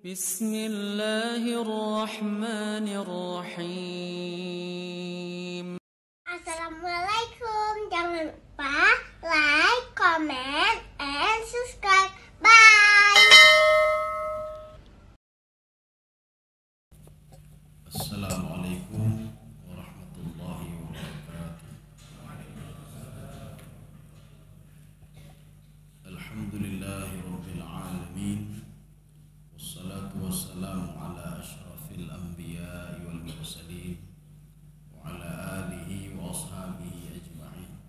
Bismillahirrahmanirrahim. Assalamualaikum. Jangan lupa like, comment, and subscribe. Bye. Assalamualaikum warahmatullahi wabarakatuh. Alhamdulillahi rabbil alamin. Wassalatu wassalamu ala ashrafil anbiya'i wal mursalin wa ala alihi wa ashabihi ajma'in.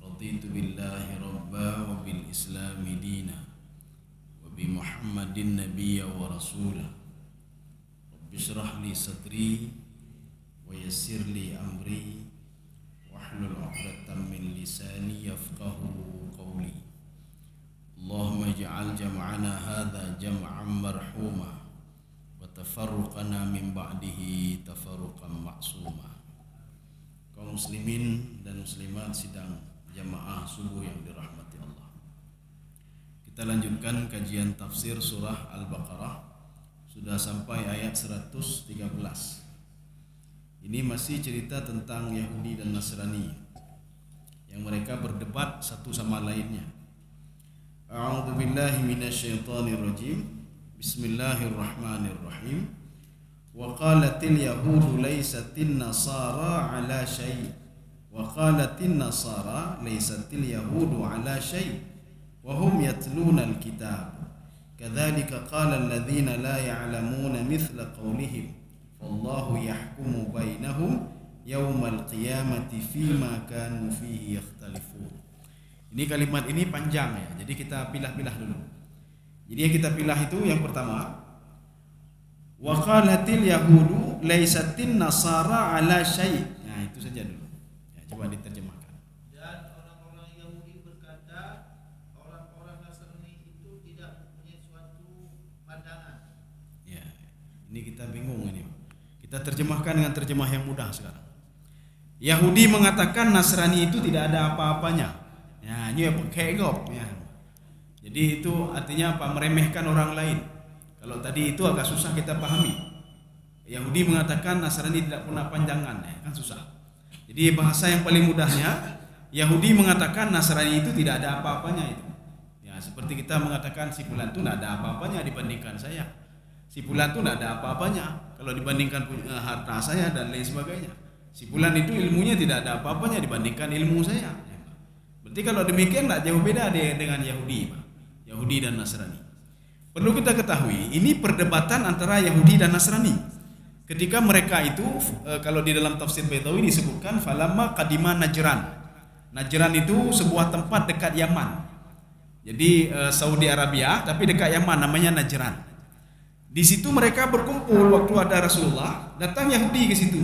Raditu billahi rabba wa bil islami dina wa bi Muhammadin nabiyya wa rasulah. Bishrah li sadri wa yassir li amri wahlul 'uqdatam min lisani yafqahu qawli. Allahumma ij'al jam'ana hadza jam'an marhuma wa tafarruqana min ba'dihi tafarruqan ma'suma. Kaum muslimin dan muslimat sidang jamaah subuh yang dirahmati Allah. Kita lanjutkan kajian tafsir surah Al-Baqarah. Sudah sampai ayat 113. Ini masih cerita tentang Yahudi dan Nasrani yang mereka berdebat satu sama lainnya. A'udzu billahi minasyaitonir rajim. Bismillahirrahmanirrahim. Wa qalatil yahudu laysatin nasara ala syai'. Wa qalatin nasara laysatil yahudu ala syai'. Wa hum yatluna al-kitab. Kadzalika qala alladziina laa ya'lamuuna mithla qaulihim wallahu yahkumu bainahum yaumal qiyamati fima kanu fihi yakhtalifun. Ini kalimat ini panjang ya. Jadi kita pilah-pilah dulu. Jadi yang kita pilah itu yang pertama, wa qalatil yahudu laisatin nasara ala syai'. Nah, itu saja dulu. Ya, coba diterjemahkan. Dan orang-orang Yahudi berkata, orang-orang Nasrani itu tidak mempunyai suatu pandangan. Ya, ini kita bingung ini. Kita terjemahkan dengan terjemah yang mudah sekarang. Yahudi mengatakan Nasrani itu tidak ada apa-apanya. Ya, ini pakai gop ya. Jadi itu artinya apa? Meremehkan orang lain. Kalau tadi itu agak susah kita pahami. Yahudi mengatakan Nasrani tidak punya panjangan, ya, kan susah. Jadi bahasa yang paling mudahnya, Yahudi mengatakan Nasrani itu tidak ada apa-apanya itu. Ya, seperti kita mengatakan si fulan itu tidak ada apa-apanya dibandingkan saya. Si fulan itu tidak ada apa-apanya kalau dibandingkan harta saya dan lain sebagainya. Si fulan itu ilmunya tidak ada apa-apanya dibandingkan ilmu saya. Berarti kalau demikian tidak jauh beda dengan Yahudi dan Nasrani. Perlu kita ketahui, ini perdebatan antara Yahudi dan Nasrani. Ketika mereka itu, kalau di dalam tafsir Baitawi disebutkan falamma qadima Najran. Najran itu sebuah tempat dekat Yaman. Jadi Saudi Arabia, tapi dekat Yaman namanya Najran. Di situ mereka berkumpul waktu ada Rasulullah, datang Yahudi ke situ.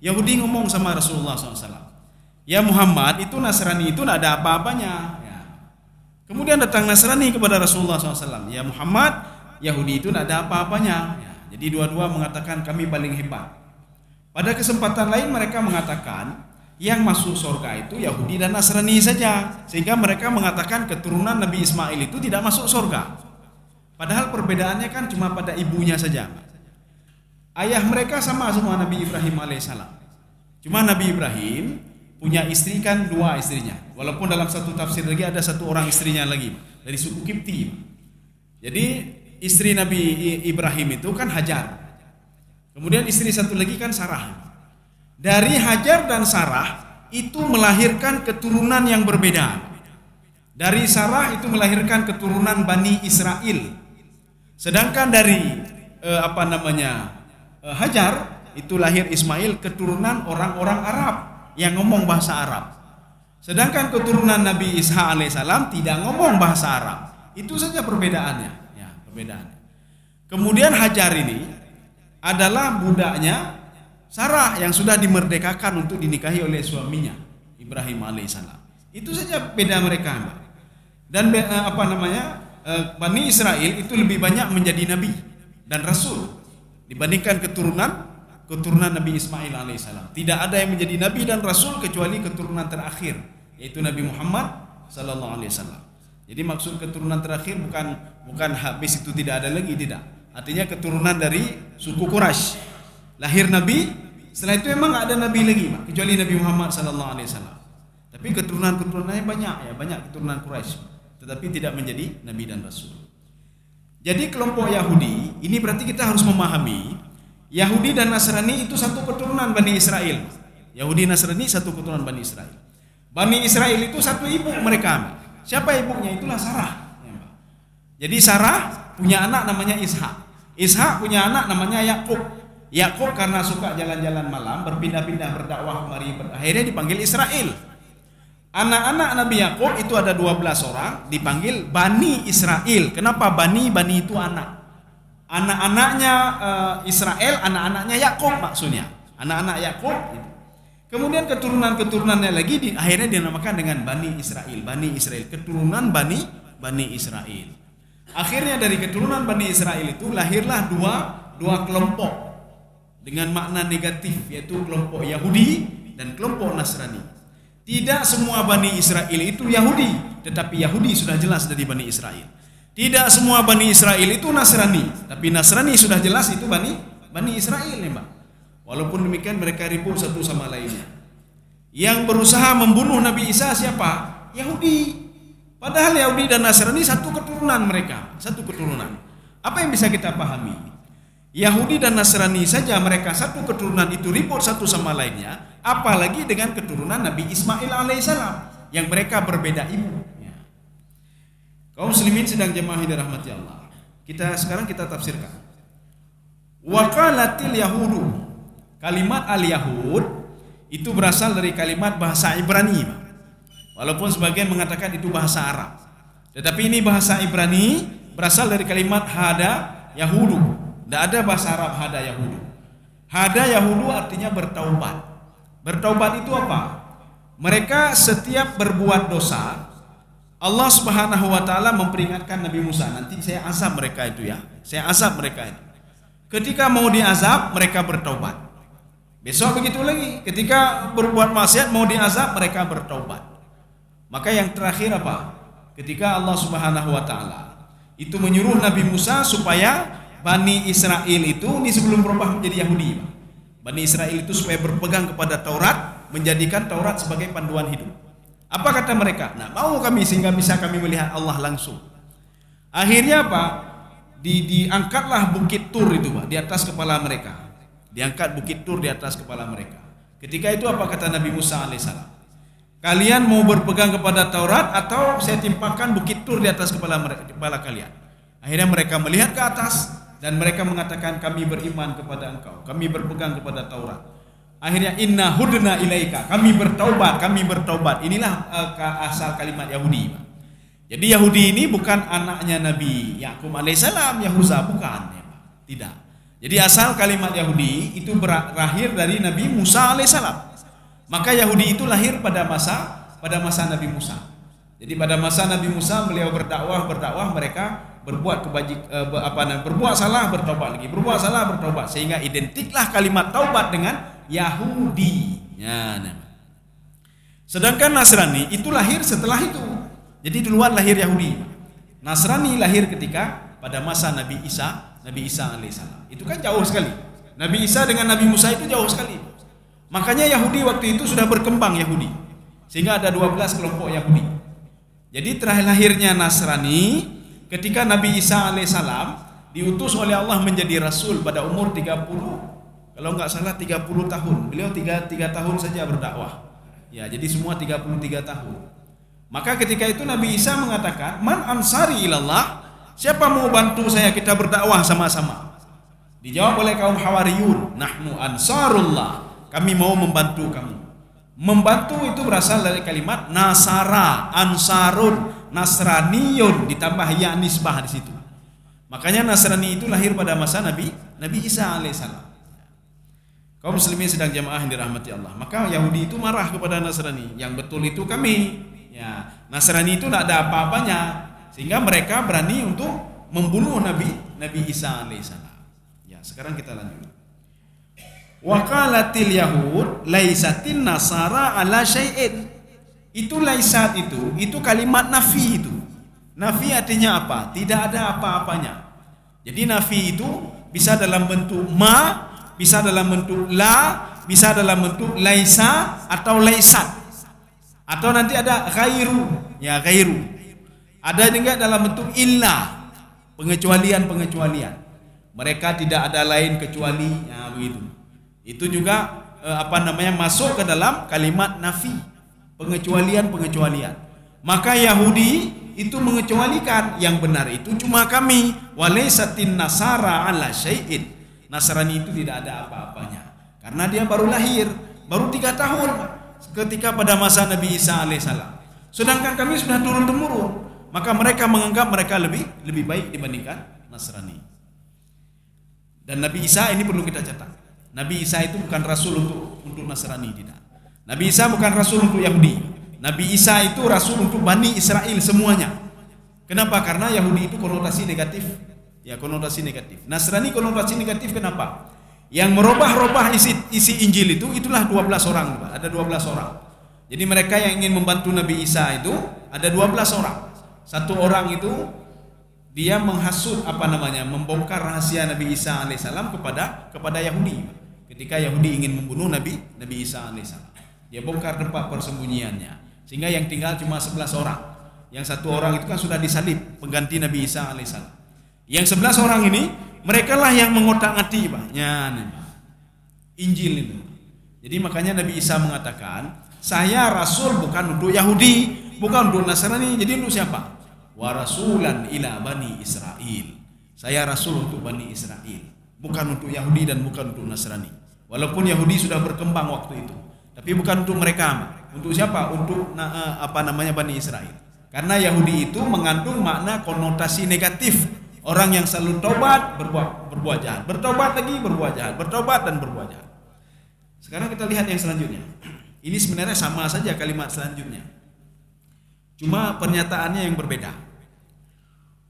Yahudi ngomong sama Rasulullah SAW. Ya Muhammad, itu Nasrani itu tidak ada apa-apanya. Ya. Kemudian datang Nasrani kepada Rasulullah SAW. Ya Muhammad, Yahudi itu tidak ada apa-apanya. Ya. Jadi dua-dua mengatakan kami paling hebat. Pada kesempatan lain mereka mengatakan yang masuk surga itu Yahudi dan Nasrani saja. Sehingga mereka mengatakan keturunan Nabi Ismail itu tidak masuk surga. Padahal perbedaannya kan cuma pada ibunya saja. Ayah mereka sama semua Nabi Ibrahim alaihissalam. Cuma Nabi Ibrahim punya istri kan dua istrinya. Walaupun dalam satu tafsir lagi ada satu orang istrinya lagi dari suku Kipti. Jadi istri Nabi Ibrahim itu kan Hajar. Kemudian istri satu lagi kan Sarah. Dari Hajar dan Sarah itu melahirkan keturunan yang berbeda. Dari Sarah itu melahirkan keturunan Bani Israel. Sedangkan dari Hajar itu lahir Ismail keturunan orang-orang Arab yang ngomong bahasa Arab. Sedangkan keturunan Nabi Isa alaihissalam tidak ngomong bahasa Arab. Itu saja perbedaannya. Ya, perbedaannya. Kemudian Hajar ini adalah budaknya Sarah yang sudah dimerdekakan untuk dinikahi oleh suaminya Ibrahim alaihissalam. Itu saja beda mereka. Dan Bani Israel itu lebih banyak menjadi nabi dan rasul dibandingkan keturunan Nabi Ismail alaihissalam. Tidak ada yang menjadi nabi dan rasul kecuali keturunan terakhir, yaitu Nabi Muhammad sallallahu alaihi wasallam. Jadi maksud keturunan terakhir bukan bukan habis itu tidak ada lagi, tidak. Artinya keturunan dari suku Quraisy. Lahir Nabi, setelah itu memang nggak ada Nabi lagi, Pak, kecuali Nabi Muhammad SAW. Tapi keturunan-keturunannya banyak ya, banyak keturunan Quraisy, tetapi tidak menjadi Nabi dan Rasul. Jadi kelompok Yahudi, ini berarti kita harus memahami Yahudi dan Nasrani itu satu keturunan Bani Israel. Yahudi Nasrani satu keturunan Bani Israel. Bani Israel itu satu ibu mereka. Siapa ibunya? Itulah Sarah. Jadi Sarah punya anak namanya Ishak. Ishak punya anak namanya Yakub. Yakub karena suka jalan-jalan malam, berpindah-pindah berdakwah kemari, akhirnya dipanggil Israel. Anak-anak Nabi Yakub itu ada 12 orang, dipanggil Bani Israel. Kenapa Bani? Bani itu anak. Anak-anaknya Israel, anak-anaknya Yakub maksudnya. Anak-anak Yakub. Kemudian keturunan-keturunannya lagi akhirnya dinamakan dengan Bani Israel. Bani Israel, keturunan Bani Israel. Akhirnya dari keturunan Bani Israel itu lahirlah dua kelompok dengan makna negatif, yaitu kelompok Yahudi dan kelompok Nasrani. Tidak semua Bani Israel itu Yahudi, tetapi Yahudi sudah jelas dari Bani Israel. Tidak semua Bani Israel itu Nasrani, tapi Nasrani sudah jelas itu Bani Israel nih, Mbak. Walaupun demikian mereka ribut satu sama lainnya. Yang berusaha membunuh Nabi Isa siapa? Yahudi. Padahal Yahudi dan Nasrani satu keturunan mereka, satu keturunan. Apa yang bisa kita pahami? Yahudi dan Nasrani saja mereka satu keturunan itu ribut satu sama lainnya, apalagi dengan keturunan Nabi Ismail alaihissalam yang mereka berbeda ibu. Kaum muslimin sedang jemaah yang dirahmati Allah. Sekarang kita tafsirkan. Waqalatil yahudu. Kalimat al-yahud itu berasal dari kalimat bahasa Ibrani. Walaupun sebagian mengatakan itu bahasa Arab. Tetapi ini bahasa Ibrani berasal dari kalimat hada yahudu. Tidak ada bahasa Arab hada yahudu. Hada yahudu artinya bertaubat. Bertaubat itu apa? Mereka setiap berbuat dosa, Allah Subhanahu wa taala memperingatkan Nabi Musa, nanti saya azab mereka itu ya. Saya azab mereka itu. Ketika mau diazab, mereka bertaubat. Besok begitu lagi, ketika berbuat maksiat mau diazab, mereka bertaubat. Maka yang terakhir apa? Ketika Allah Subhanahu wa taala itu menyuruh Nabi Musa supaya Bani Israel itu, ini sebelum berubah menjadi Yahudi, Bani Israel itu supaya berpegang kepada Taurat, menjadikan Taurat sebagai panduan hidup. Apa kata mereka? Nah, mau kami sehingga bisa kami melihat Allah langsung. Akhirnya apa? Diangkatlah bukit Tur itu, Pak, di atas kepala mereka. Diangkat bukit Tur di atas kepala mereka. Ketika itu apa kata Nabi Musa alaihissalam? Kalian mau berpegang kepada Taurat atau saya timpakan bukit Tur di atas kepala kalian? Akhirnya mereka melihat ke atas dan mereka mengatakan kami beriman kepada engkau, kami berpegang kepada Taurat. Akhirnya inna hudna ilaika, kami bertaubat. Inilah asal kalimat Yahudi. Jadi Yahudi ini bukan anaknya Nabi Yakub alaihissalam, Yahuza, bukan ya, tidak. Jadi asal kalimat Yahudi itu berakhir dari Nabi Musa alaihissalam. Maka Yahudi itu lahir pada masa Nabi Musa. Jadi pada masa Nabi Musa beliau berdakwah mereka berbuat berbuat salah bertobat lagi, berbuat salah bertobat, sehingga identiklah kalimat taubat dengan Yahudi. Ya, nah. Sedangkan Nasrani itu lahir setelah itu. Jadi duluan lahir Yahudi. Nasrani lahir ketika pada masa Nabi Isa alaihissalam. Itu kan jauh sekali. Nabi Isa dengan Nabi Musa itu jauh sekali. Makanya Yahudi waktu itu sudah berkembang Yahudi. Sehingga ada 12 kelompok Yahudi. Jadi terakhir lahirnya Nasrani ketika Nabi Isa alaihissalam diutus oleh Allah menjadi rasul pada umur 30, kalau nggak salah 30 tahun. Beliau 3 tahun saja berdakwah. Ya, jadi semua 33 tahun. Maka ketika itu Nabi Isa mengatakan, "Man ansari ilallah?" Siapa mau bantu saya kita berdakwah sama-sama? Dijawab oleh kaum Hawariyun, "Nahnu ansarullah." Kami mau membantu kamu. Membantu itu berasal dari kalimat nasara, ansarun, nasraniyun, ditambah ya nisbah di situ. Makanya Nasrani itu lahir pada masa Nabi Isa alaihissalam. Kaum muslimin sedang jamaah yang dirahmati Allah. Maka Yahudi itu marah kepada Nasrani. Yang betul itu kami. Ya, Nasrani itu tidak ada apa-apanya, sehingga mereka berani untuk membunuh Nabi Isa alaihissalam. Ya, sekarang kita lanjut. Waqalatil yahud laisatin nasara ala syai'in. Itu laisat itu kalimat nafi itu. Nafi artinya apa? Tidak ada apa-apanya. Jadi nafi itu bisa dalam bentuk ma, bisa dalam bentuk la, bisa dalam bentuk laisa atau laisat. Atau nanti ada ghairu, ya ghairu. Ada juga dalam bentuk illa, pengecualian. Mereka tidak ada lain kecuali, ya begitu. Itu juga masuk ke dalam kalimat nafi, pengecualian. Maka Yahudi itu mengecualikan yang benar itu cuma kami, walaisatin nasara ala syai'in. Nasrani itu tidak ada apa-apanya karena dia baru lahir, baru 3 tahun ketika pada masa Nabi Isa alaihissalam. Sedangkan kami sudah turun-temurun, maka mereka menganggap mereka lebih baik dibandingkan Nasrani. Dan Nabi Isa ini perlu kita catat. Nabi Isa itu bukan rasul untuk Nasrani, tidak. Nabi Isa bukan rasul untuk Yahudi. Nabi Isa itu rasul untuk Bani Israel semuanya. Kenapa? Karena Yahudi itu konotasi negatif. Ya, konotasi negatif. Nasrani konotasi negatif kenapa? Yang merubah-rubah isi Injil itulah 12 orang. Ada 12 orang. Jadi mereka yang ingin membantu Nabi Isa itu ada 12 orang. Satu orang itu dia menghasut membongkar rahasia Nabi Isa alaihissalam kepada Yahudi. Ketika Yahudi ingin membunuh Nabi Isa alaihissalam, dia bongkar tempat persembunyiannya. Sehingga yang tinggal cuma 11 orang. Yang satu orang itu kan sudah disalib pengganti Nabi Isa alaihissalam. Yang 11 orang ini mereka lah yang mengotak-atik Injil itu. Jadi makanya Nabi Isa mengatakan, saya rasul bukan untuk Yahudi, bukan untuk Nasrani. Jadi untuk siapa? Wa rasulan ila Bani Israel. Saya rasul untuk Bani Israel, bukan untuk Yahudi dan bukan untuk Nasrani. Walaupun Yahudi sudah berkembang waktu itu, tapi bukan untuk mereka. Untuk siapa? Untuk Bani Israel. Karena Yahudi itu mengandung makna konotasi negatif. Orang yang selalu tobat berbuat jahat, bertobat lagi berbuat jahat, bertobat dan berbuat jahat. Sekarang kita lihat yang selanjutnya. Ini sebenarnya sama saja kalimat selanjutnya, cuma pernyataannya yang berbeda.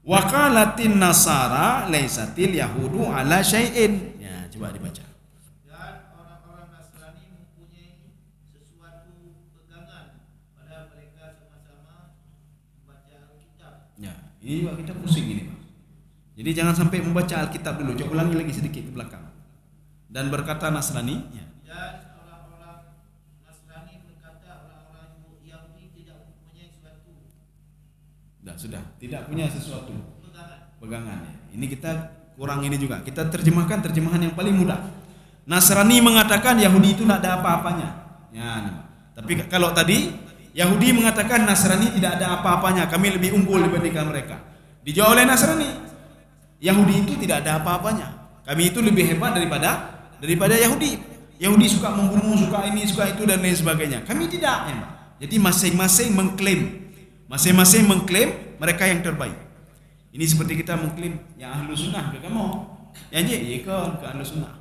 Waqalatin nasara laisatil yahudu ala syai'in. Ya, coba dibaca. Ini juga kita pusing ini, Pak. Jadi jangan sampai membaca Alkitab dulu. Coba ulangi lagi sedikit ke belakang. Dan berkata Nasrani, ya. Dan orang-orang Nasrani berkata orang-orang Yahudi tidak mempunyai sesuatu. Sudah, tidak punya sesuatu. Pegangan. Ya. Ini kita kurang ini juga. Kita terjemahkan terjemahan yang paling mudah. Nasrani mengatakan Yahudi itu tidak ada apa-apanya. Ya, tapi kalau tadi Yahudi mengatakan Nasrani tidak ada apa-apanya, kami lebih unggul dibandingkan mereka. Dijawab oleh Nasrani, Yahudi itu tidak ada apa-apanya, kami itu lebih hebat daripada Yahudi. Yahudi suka membunuh, suka ini, suka itu dan lain sebagainya. Kami tidak. Jadi masing-masing mengklaim mereka yang terbaik. Ini seperti kita mengklaim yang ahlu sunnah ke kamu, yang ke ahlu sunnah.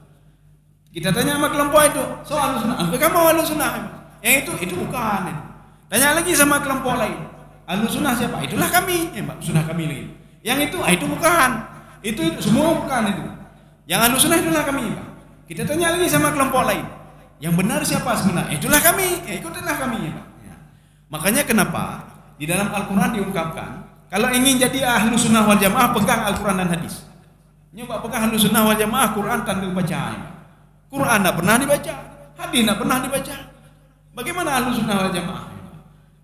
Kita tanya sama kelompok itu, so ahlu sunnah, ke kamu ahlu sunnah. Yang itu bukan. Tanya lagi sama kelompok lain, ahlu sunnah siapa? Itulah kami, sunnah kami lagi. Yang itu bukan, itu semua bukan itu. Yang ahlu sunnah itulah kami, Pak. Kita tanya lagi sama kelompok lain, yang benar siapa sebenarnya? Itulah kami, ikutilah kami, Pak. Ya. Makanya kenapa di dalam Al-Quran diungkapkan, kalau ingin jadi ahlu sunnah wal jamaah pegang Al-Quran dan hadis. Nyoba pegang ahlu sunnah wal jamaah, Quran tanpa bacaan. Quran tidak pernah dibaca, hadis tidak pernah dibaca. Bagaimana ahlu sunnah wal jamaah?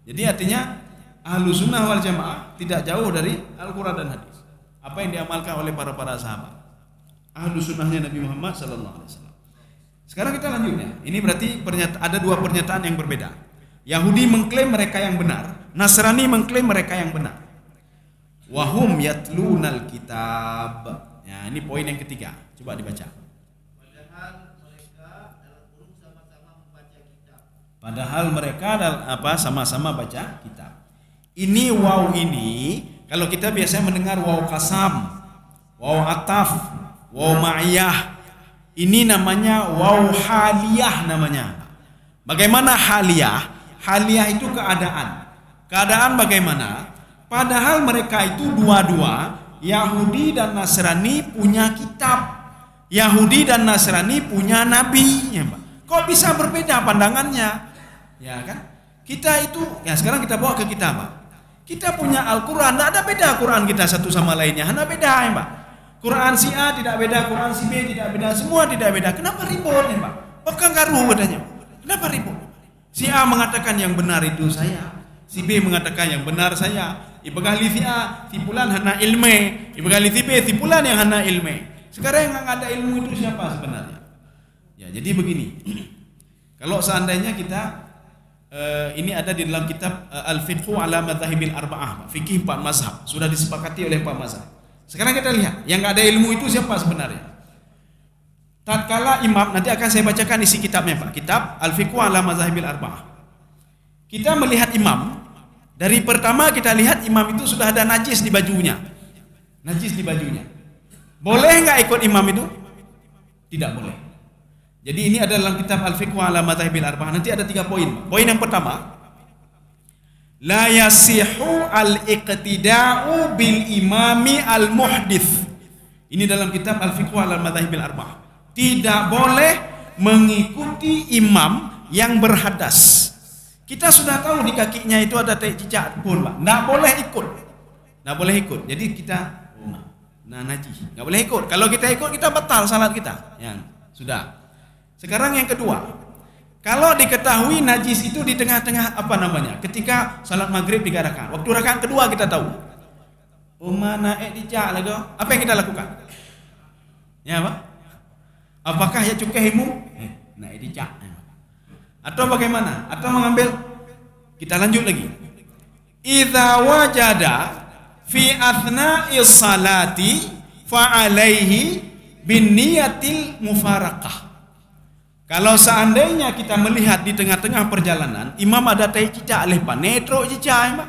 Jadi artinya ahlu sunnah wal jamaah tidak jauh dari Al-Quran dan hadis. Apa yang diamalkan oleh para sahabat, ahlu sunnahnya Nabi Muhammad SAW. Sekarang kita lanjutnya. Ini berarti ada dua pernyataan yang berbeda. Yahudi mengklaim mereka yang benar, Nasrani mengklaim mereka yang benar. Wahum yatlunal kitab. Ya, ini poin yang ketiga. Coba dibaca. Padahal mereka sama-sama baca kitab. Ini waw ini kalau kita biasanya mendengar waw kasam, waw ataf, waw ma'iyah. Ini namanya waw haliyah namanya. Bagaimana haliyah? Haliyah itu keadaan. Keadaan bagaimana? Padahal mereka itu dua-dua, Yahudi dan Nasrani punya kitab. Yahudi dan Nasrani punya nabi, ya, Pak. Kok bisa berbeda pandangannya? Ya kan? Kita itu, ya sekarang kita bawa ke kita, Pak. Kita punya Al-Quran, tidak ada beda Quran kita satu sama lainnya, hanya beda ya Pak. Quran si A tidak beda, Quran si B tidak beda, semua tidak beda. Kenapa ribut ya Pak? Pegang garu katanya. Kenapa ribut? Si A mengatakan yang benar itu saya, si B mengatakan yang benar saya. Ibagahli si A, si pulan hana ilme. Ibagahli si B, si pulan yang hana ilme. Sekarang yang ada ilmu itu siapa sebenarnya? Ya, jadi begini. Kalau seandainya kita ini ada di dalam kitab Al-Fiqhu ala Madzahibil Arba'ah, fikih 4 mazhab, sudah disepakati oleh 4 mazhab. Sekarang kita lihat, yang enggak ada ilmu itu siapa sebenarnya? Tatkala imam, nanti akan saya bacakan isi kitabnya Pak. Kitab Al-Fiqhu ala Madzahibil Arba'ah. Kita melihat imam, dari pertama kita lihat imam itu sudah ada najis di bajunya. Najis di bajunya. Boleh enggak ikut imam itu? Tidak boleh. Jadi ini adalah dalam kitab Al-Fiqhu ala Madzahibil Arba'ah. Nanti ada 3 poin. Poin yang pertama, la yasihu al-iqtida'u bil imami al-muhdits. Ini dalam kitab Al-Fiqhu ala Madzahibil Arba'ah. Tidak boleh mengikuti imam yang berhadas. Kita sudah tahu di kakinya itu ada cicak pun, Pak. Enggak boleh ikut. Enggak boleh ikut. Jadi kita najis. Enggak boleh ikut. Kalau kita ikut, kita batal salat kita. Ya, sudah. Sekarang yang kedua, kalau diketahui najis itu di tengah-tengah ketika salat maghrib 3 rakaat. Waktu rakaat kedua kita tahu. Dicak lagi. Apa yang kita lakukan? Ya, Pak? Apakah ya cukaimu? Dicak. Atau bagaimana? Atau mengambil? Kita lanjut lagi. Idza wajada fi athna'is salati fa alaihi bin niyatil mufaraqah. Kalau seandainya kita melihat di tengah-tengah perjalanan, imam ada tai cicak lepas, netro cicak, Pak.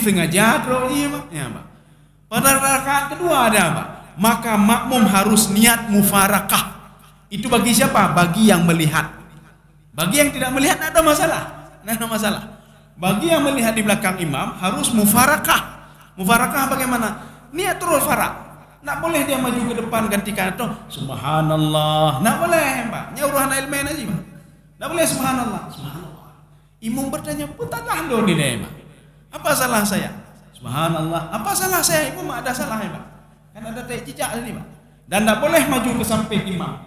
Sengaja tro dia, Pak. Ya, Pak. Pada rakaat kedua ada, Pak. Maka makmum harus niat mufarakah. Itu bagi siapa? Bagi yang melihat. Bagi yang tidak melihat tidak ada masalah. Tidak ada masalah. Bagi yang melihat di belakang imam harus mufarakah. Mufarakah bagaimana? Niat terus farak. Nak boleh dia maju ke depan gantikan atau subhanallah. Nak boleh, Pak. Nyuruh anak ilmu aja, Pak. Nak boleh subhanallah. Subhanallah. Imam bertanya, "Putarlah dong di dia, Pak. Apa salah saya?" Subhanallah. Apa salah saya? Imam ada salah, Pak. Kan ada tai cicak tadi, Pak. Dan tak boleh maju ke samping imam.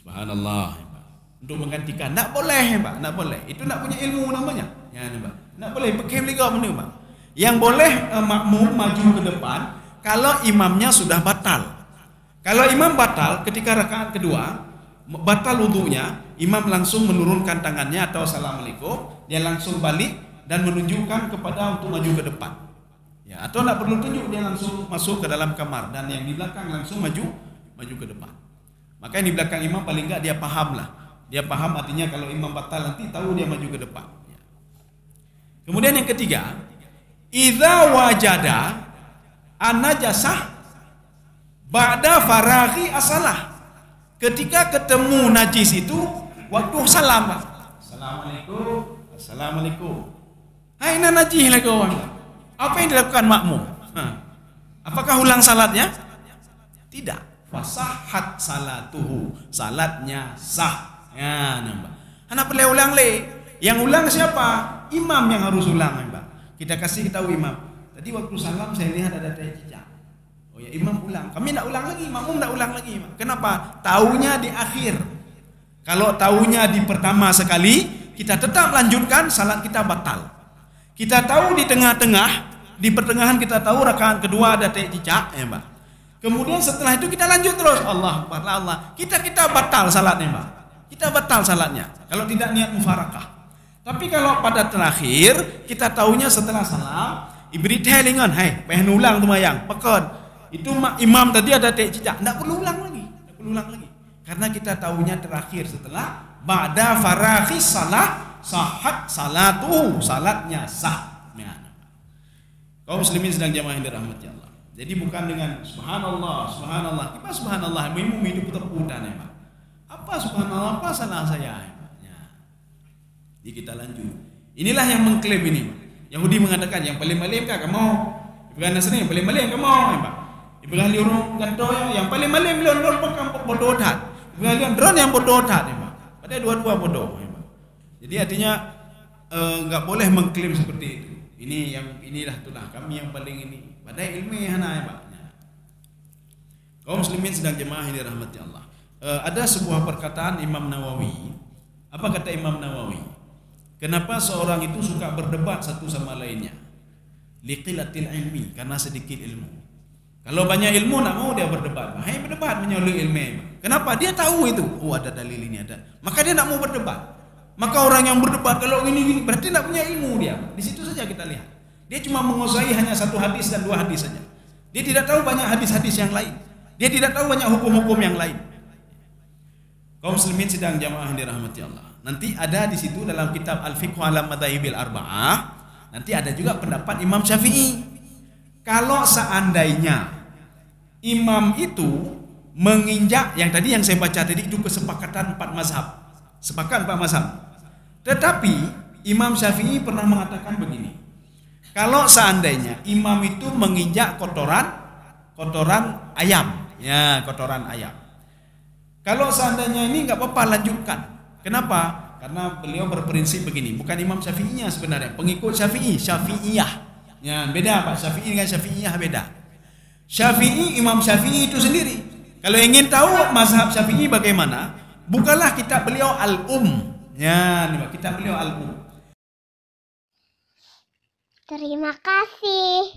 Subhanallah, Pak. Untuk menggantikan. Tak boleh, Pak. Tak boleh. Itu nak punya ilmu namanya. Ya, Pak. Tak boleh pakai liga benda, Pak. Yang boleh makmum maju ke depan kalau imamnya sudah batal. Kalau imam batal ketika rakaat kedua, batal wudunya, imam langsung menurunkan tangannya atau assalamualaikum, dia langsung balik dan menunjukkan kepada untuk maju ke depan. Ya, atau tidak perlu tunjuk, dia langsung masuk ke dalam kamar dan yang di belakang langsung maju ke depan. Maka yang di belakang imam paling enggak dia paham lah. Dia paham artinya kalau imam batal nanti tahu dia maju ke depan. Ya. Kemudian yang ketiga, idza wajada an-najasah ba'da faraghi asalah. Ketika ketemu najis itu waktu salam, Pak. Assalamualaikum. Assalamualaikum. Hai, najis lagi orang. Apa yang dilakukan makmum? Apakah ulang salatnya? Tidak. Fasahat salatuhu. Salatnya sah. Ya, nambah. Anak perlu ulang le. Yang ulang siapa? Imam yang harus ulang, Pak. Kita kasih tahu imam. Tadi waktu salam saya lihat ada tai cicak. Oh ya, imam ulang. Kami tidak ulang lagi, makmum tidak ulang lagi. Kenapa? Taunya di akhir. Kalau taunya di pertama sekali, kita tetap lanjutkan, salat kita batal. Kita tahu di tengah-tengah, di pertengahan kita tahu rakaat kedua ada tai cicak, ya, Pak. Kemudian setelah itu kita lanjut terus. Allah Akbar, Allah. Kita batal salatnya, Pak. Kita batal salatnya. Kalau tidak niat mufarakah. Tapi kalau pada terakhir kita tahunya setelah salam, ibri telingan, hai, pengen ulang tu mayang, pekon. Itu imam tadi ada tai cicak, tidak perlu ulang lagi, tidak perlu ulang lagi. Karena kita tahunya terakhir setelah ba'da faraghi salah sahat salatuhu, salatnya sah. Ya. Kaum muslimin sedang jamaah yang dirahmati Allah. Jadi bukan dengan subhanallah, subhanallah. Apa subhanallah? Minum hidup terputar, ya, Pak. Apa subhanallah? Apa salah saya? Ya. Jadi kita lanjut. Inilah yang mengklaim ini, Pak. Yahudi mengatakan yang paling malim kah kamu? Ibrahim Nasrani yang paling malim kamu, ya, Pak. Ibrahim liurung ganto yang paling malim liurung kampung bodoh tat. Ibrahim drone yang bodoh tat, ya, Pak. Padahal dua-dua bodoh, ya, Pak. Jadi artinya enggak boleh mengklaim seperti itu. Ini yang inilah itulah kami yang paling ini. Padahal ilmiah ya Pak. Kaum muslimin sedang jemaah ini rahmati Allah. Ada sebuah perkataan Imam Nawawi. Apa kata Imam Nawawi? Kenapa seorang itu suka berdebat satu sama lainnya? Liqilatil ilmi, karena sedikit ilmu. Kalau banyak ilmu nak mau dia berdebat. Hai berdebat menyolok ilmu. Kenapa? Dia tahu itu. Oh ada dalil ini ada. Maka dia nak mau berdebat. Maka orang yang berdebat kalau gini berarti tidak punya ilmu dia. Di situ saja kita lihat. Dia cuma menguasai hanya satu hadis dan dua hadis saja. Dia tidak tahu banyak hadis-hadis yang lain. Dia tidak tahu banyak hukum-hukum yang lain. Kaum muslimin sedang jamaah yang dirahmati Allah. Nanti ada di situ dalam kitab Al-Fiqh ala Madzahibil Arba'ah. Nanti ada juga pendapat Imam Syafi'i. Kalau seandainya imam itu menginjak yang tadi yang saya baca tadi itu kesepakatan 4 mazhab. Sepakat 4 mazhab. Tetapi Imam Syafi'i pernah mengatakan begini. Kalau seandainya imam itu menginjak kotoran ayam, ya kotoran ayam. Kalau seandainya ini nggak apa-apa lanjutkan. Kenapa? Karena beliau berprinsip begini. Bukan Imam Syafi'inya sebenarnya, pengikut Syafi'iyah. Ya beda Pak, Syafi'i dengan Syafi'iyah beda. Imam Syafi'i itu sendiri. Kalau ingin tahu mazhab Syafi'i bagaimana, bukalah kitab beliau Ya, kitab beliau Al-Um. Terima kasih.